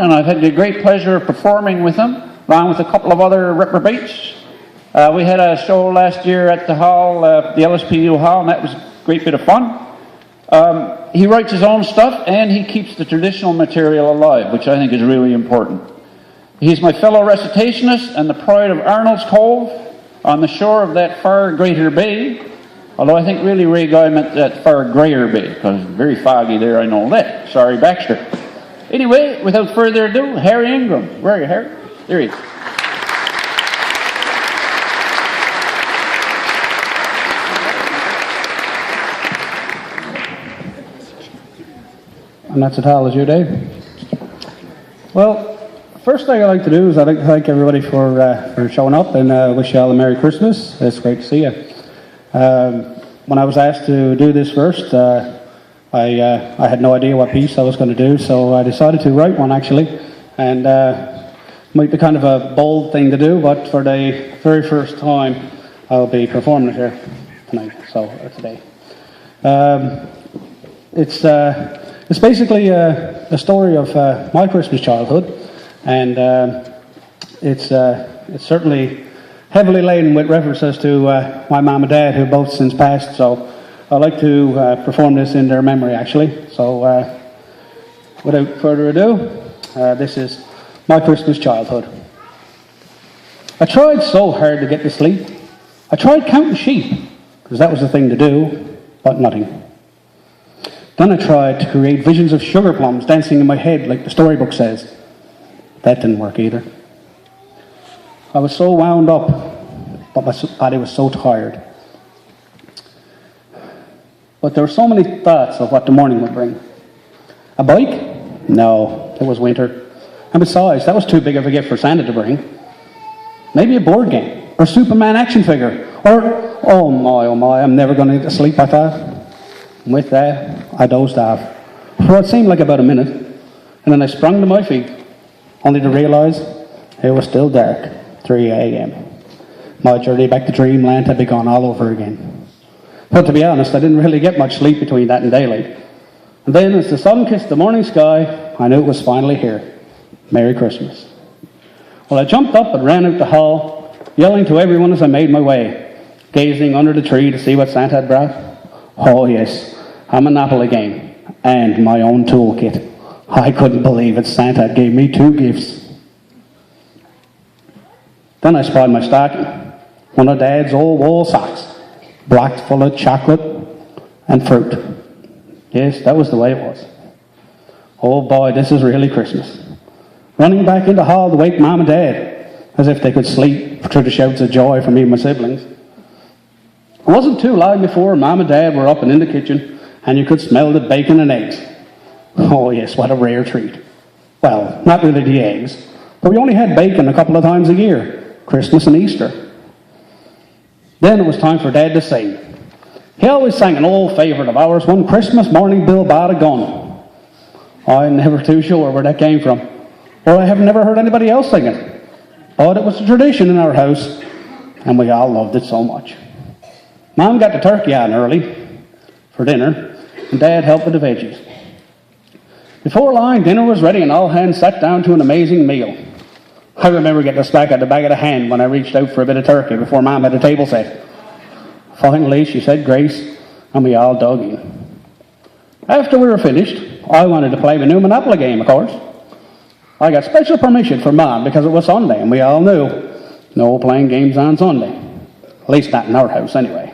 and I've had the great pleasure of performing with him, along with a couple of other reprobates. We had a show last year at the hall, the LSPU hall, and that was a great bit of fun. He writes his own stuff, and he keeps the traditional material alive, which I think is really important. He's my fellow recitationist and the pride of Arnold's Cove on the shore of that far greater bay. Although I think really Ray Guy meant that far greater bay, because it's very foggy there, I know that. Sorry, Baxter. Anyway, without further ado, Harry Ingram. Where are you, Harry? There he is. I'm not so tall as you, Dave. Well, first thing I'd like to do is I'd like to thank everybody for showing up and wish you all a Merry Christmas. It's great to see you. When I was asked to do this first, I had no idea what piece I was going to do, so I decided to write one actually, and might be kind of a bold thing to do, but for the very first time I'll be performing it here tonight, or today. It's basically a story of my Christmas childhood, and it's certainly heavily laden with references to my mum and dad, who both since passed, so I'd like to perform this in their memory, actually. So, without further ado, this is my Christmas childhood. I tried so hard to get to sleep. I tried counting sheep, because that was the thing to do, but nothing. Then I tried to create visions of sugar plums dancing in my head like the storybook says. That didn't work either. I was so wound up, but my body was so tired. But there were so many thoughts of what the morning would bring. A bike? No, it was winter. And besides, that was too big of a gift for Santa to bring. Maybe a board game, or Superman action figure, or, oh my, I'm never going to get to sleep, I thought. And with that, I dozed off for what seemed like about a minute, and then I sprung to my feet, only to realise it was still dark, 3 a.m. My journey back to dreamland had begun all over again. But to be honest, I didn't really get much sleep between that and daylight. And then, as the sun kissed the morning sky, I knew it was finally here. Merry Christmas. Well, I jumped up and ran out the hall, yelling to everyone as I made my way, gazing under the tree to see what Santa had brought. Oh yes, a Monopoly game, and my own toolkit. I couldn't believe it, Santa gave me 2 gifts. Then I spied my stocking, one of Dad's old wool socks, blocked full of chocolate and fruit. Yes, that was the way it was. Oh boy, this is really Christmas. Running back in the hall to wake Mom and Dad, as if they could sleep through the shouts of joy from me and my siblings. It wasn't too long before Mom and Dad were up and in the kitchen, and you could smell the bacon and eggs. Oh yes, what a rare treat. Well, not really the eggs, but we only had bacon a couple of times a year, Christmas and Easter. Then it was time for Dad to sing. He always sang an old favourite of ours, One Christmas Morning Bill Bought a Gun. I'm never too sure where that came from, or I have never heard anybody else sing it. But it was a tradition in our house, and we all loved it so much. Mom got the turkey on early for dinner, and Dad helped with the veggies. Before long, dinner was ready, and all hands sat down to an amazing meal. I remember getting a smack at the back of the hand when I reached out for a bit of turkey before Mom had a table set. Finally, she said grace, and we all dug in. After we were finished, I wanted to play the new Monopoly game, of course. I got special permission from Mom because it was Sunday, and we all knew no playing games on Sunday. At least not in our house, anyway.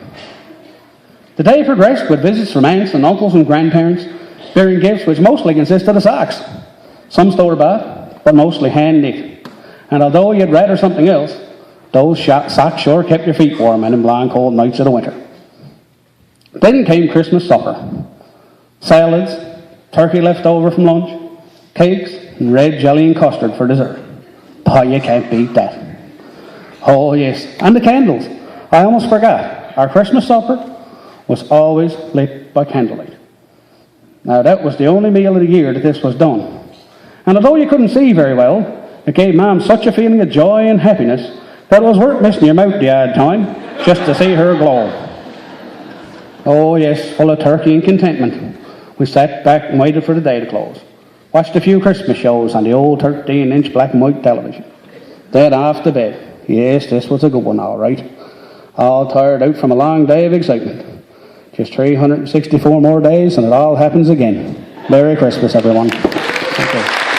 The day progressed with visits from aunts and uncles and grandparents, bearing gifts which mostly consisted of socks. Some store-bought, but mostly hand-knit. And although you'd rather something else, those socks sure kept your feet warm in them long, cold nights of the winter. Then came Christmas supper. Salads, turkey left over from lunch, cakes, and red jelly and custard for dessert. Boy, you can't beat that. Oh yes, and the candles. I almost forgot. Our Christmas supper was always lit by candlelight. Now that was the only meal of the year that this was done. And although you couldn't see very well, it gave Mom such a feeling of joy and happiness that it was worth missing your mouth the odd time just to see her glow. Oh yes, full of turkey and contentment, we sat back and waited for the day to close. Watched a few Christmas shows on the old 13-inch black and white television. Then off to bed. Yes, this was a good one, all right. All tired out from a long day of excitement. Just 364 more days and it all happens again. Merry Christmas, everyone. Okay.